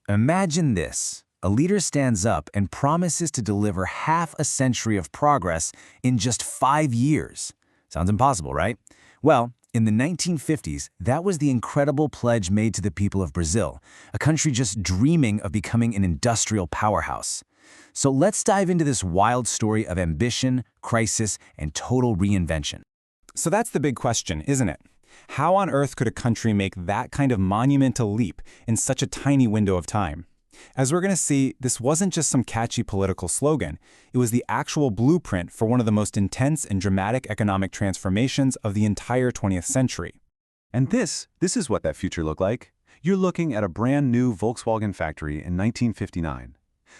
Imagine this. A leader stands up and promises to deliver half a century of progress in just 5 years. Sounds impossible, right? Well, in the 1950s, that was the incredible pledge made to the people of Brazil, a country just dreaming of becoming an industrial powerhouse. So let's dive into this wild story of ambition, crisis, and total reinvention. So that's the big question, isn't it? How on earth could a country make that kind of monumental leap in such a tiny window of time? As we're going to see, this wasn't just some catchy political slogan. It was the actual blueprint for one of the most intense and dramatic economic transformations of the entire 20th century. And this is what that future looked like. You're looking at a brand new Volkswagen factory in 1959.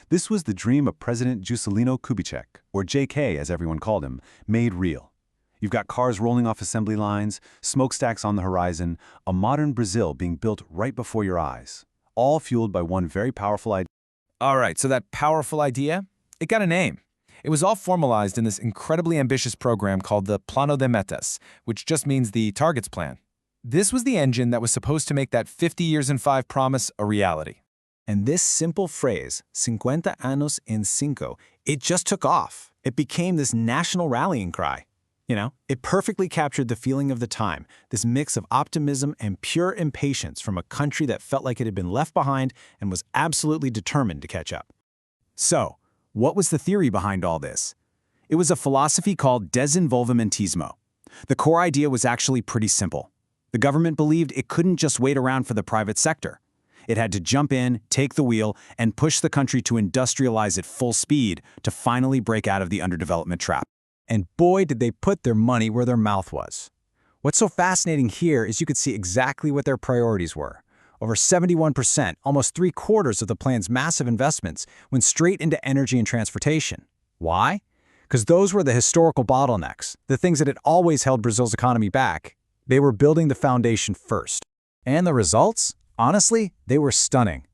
This was the dream of President Juscelino Kubitschek, or JK as everyone called him, made real. You've got cars rolling off assembly lines, smokestacks on the horizon, a modern Brazil being built right before your eyes, all fueled by one very powerful idea. All right, so that powerful idea, it got a name. It was all formalized in this incredibly ambitious program called the Plano de Metas, which just means the Targets Plan. This was the engine that was supposed to make that 50 years in 5 promise a reality. And this simple phrase, 50 años en cinco, it just took off. It became this national rallying cry. It perfectly captured the feeling of the time, this mix of optimism and pure impatience from a country that felt like it had been left behind and was absolutely determined to catch up. So, what was the theory behind all this? It was a philosophy called desenvolvimentismo. The core idea was actually pretty simple. The government believed it couldn't just wait around for the private sector. It had to jump in, take the wheel, and push the country to industrialize at full speed to finally break out of the underdevelopment trap. And boy, did they put their money where their mouth was. What's so fascinating here is you could see exactly what their priorities were. Over 71%, almost 3/4 of the plan's massive investments, went straight into energy and transportation. Why? Because those were the historical bottlenecks, the things that had always held Brazil's economy back. They were building the foundation first. And the results? Honestly, they were stunning.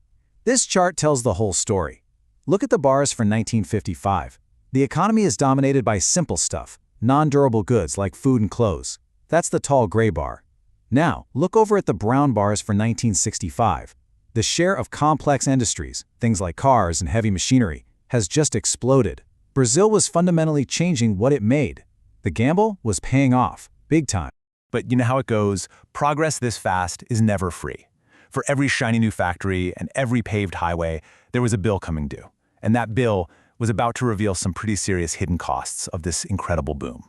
This chart tells the whole story. Look at the bars for 1955. The economy is dominated by simple stuff, non-durable goods like food and clothes. That's the tall gray bar. Now, look over at the brown bars for 1965. The share of complex industries, things like cars and heavy machinery, has just exploded. Brazil was fundamentally changing what it made. The gamble was paying off, big time. But you know how it goes, progress this fast is never free. For every shiny new factory and every paved highway, there was a bill coming due. And that bill was about to reveal some pretty serious hidden costs of this incredible boom.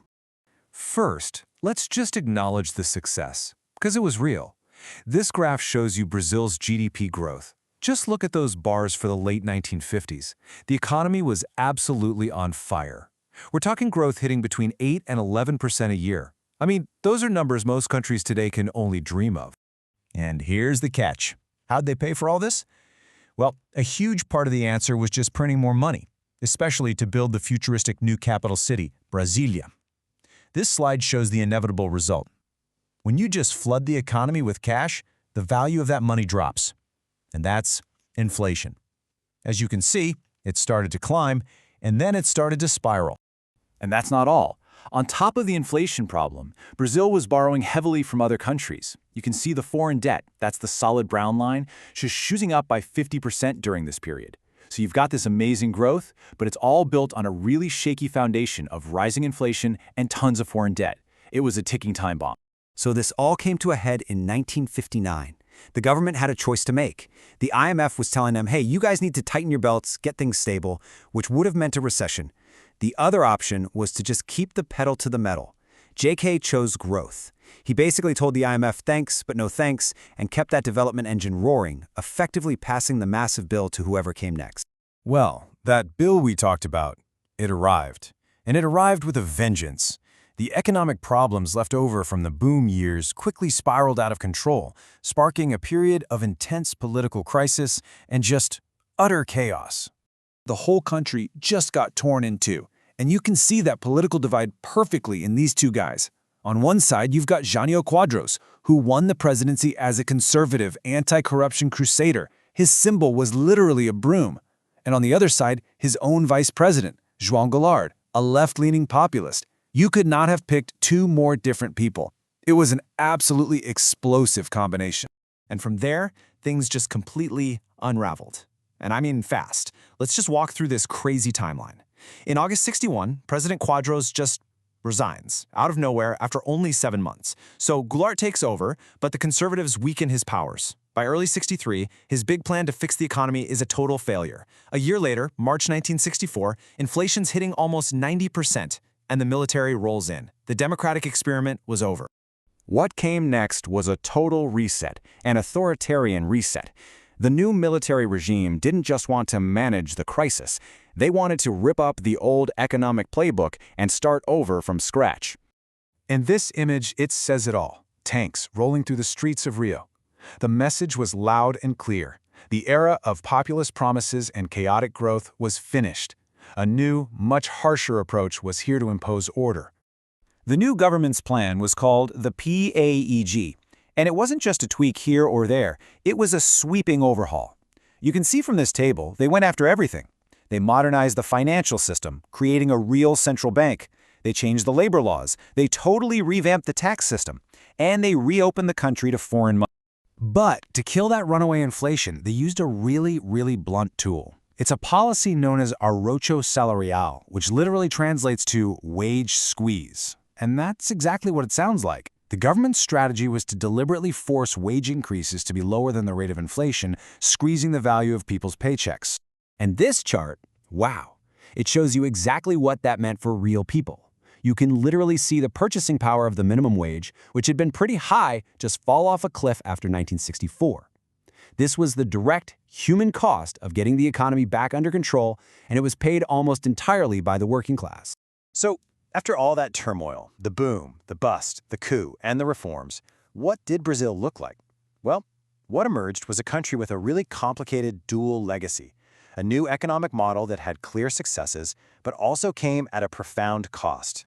First, let's just acknowledge the success, because it was real. This graph shows you Brazil's GDP growth. Just look at those bars for the late 1950s. The economy was absolutely on fire. We're talking growth hitting between 8 and 11% a year. I mean, those are numbers most countries today can only dream of. And here's the catch. How'd they pay for all this? Well, a huge part of the answer was just printing more money, especially to build the futuristic new capital city, Brasilia. This slide shows the inevitable result. When you just flood the economy with cash, the value of that money drops. And that's inflation. As you can see, it started to climb, and then it started to spiral. And that's not all. On top of the inflation problem, Brazil was borrowing heavily from other countries. You can see the foreign debt, that's the solid brown line, just shooting up by 50% during this period. So you've got this amazing growth, but it's all built on a really shaky foundation of rising inflation and tons of foreign debt. It was a ticking time bomb. So this all came to a head in 1959. The government had a choice to make. The IMF was telling them, hey, you guys need to tighten your belts, get things stable, which would have meant a recession. The other option was to just keep the pedal to the metal. JK chose growth. He basically told the IMF thanks, but no thanks, and kept that development engine roaring, effectively passing the massive bill to whoever came next. Well, that bill we talked about, it arrived. And it arrived with a vengeance. The economic problems left over from the boom years quickly spiraled out of control, sparking a period of intense political crisis and just utter chaos. The whole country just got torn in two, and you can see that political divide perfectly in these two guys. On one side, you've got Jânio Quadros, who won the presidency as a conservative, anti-corruption crusader. His symbol was literally a broom. And on the other side, his own vice president, João Goulart, a left-leaning populist. You could not have picked two more different people. It was an absolutely explosive combination. And from there, things just completely unraveled. And I mean fast. Let's just walk through this crazy timeline. In August 61, President Quadros just resigns, out of nowhere after only 7 months. So Goulart takes over, but the conservatives weaken his powers. By early 63, his big plan to fix the economy is a total failure. A year later, March 1964, inflation's hitting almost 90%, and the military rolls in. The democratic experiment was over. What came next was a total reset, an authoritarian reset. The new military regime didn't just want to manage the crisis. They wanted to rip up the old economic playbook and start over from scratch. In this image, it says it all. Tanks rolling through the streets of Rio. The message was loud and clear. The era of populist promises and chaotic growth was finished. A new, much harsher approach was here to impose order. The new government's plan was called the PAEG, and it wasn't just a tweak here or there, it was a sweeping overhaul. You can see from this table, they went after everything. They modernized the financial system, creating a real central bank. They changed the labor laws. They totally revamped the tax system. And they reopened the country to foreign money. But to kill that runaway inflation, they used a really blunt tool. It's a policy known as arrocho salarial, which literally translates to wage squeeze. And that's exactly what it sounds like. The government's strategy was to deliberately force wage increases to be lower than the rate of inflation, squeezing the value of people's paychecks. And this chart, wow, it shows you exactly what that meant for real people. You can literally see the purchasing power of the minimum wage, which had been pretty high, just fall off a cliff after 1964. This was the direct human cost of getting the economy back under control, and it was paid almost entirely by the working class. So, after all that turmoil, the boom, the bust, the coup, and the reforms, what did Brazil look like? Well, what emerged was a country with a really complicated dual legacy. A new economic model that had clear successes, but also came at a profound cost.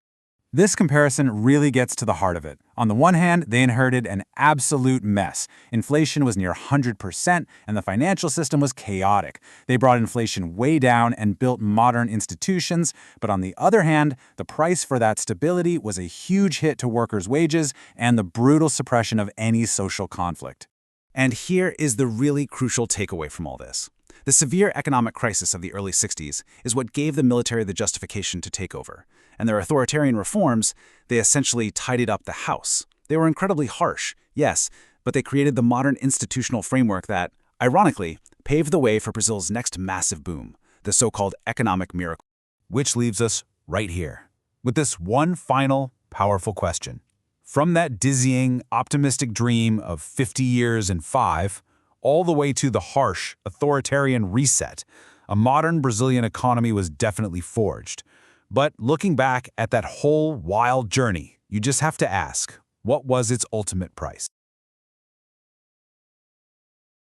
This comparison really gets to the heart of it. On the one hand, they inherited an absolute mess. Inflation was near 100%, and the financial system was chaotic. They brought inflation way down and built modern institutions, but on the other hand, the price for that stability was a huge hit to workers' wages and the brutal suppression of any social conflict. And here is the really crucial takeaway from all this. The severe economic crisis of the early 60s is what gave the military the justification to take over. And their authoritarian reforms, they essentially tidied up the house. They were incredibly harsh, yes, but they created the modern institutional framework that, ironically, paved the way for Brazil's next massive boom, the so-called economic miracle. Which leaves us right here, with this one final, powerful question. From that dizzying, optimistic dream of 50 years and 5, all the way to the harsh, authoritarian reset, a modern Brazilian economy was definitely forged. But looking back at that whole wild journey, you just have to ask, what was its ultimate price?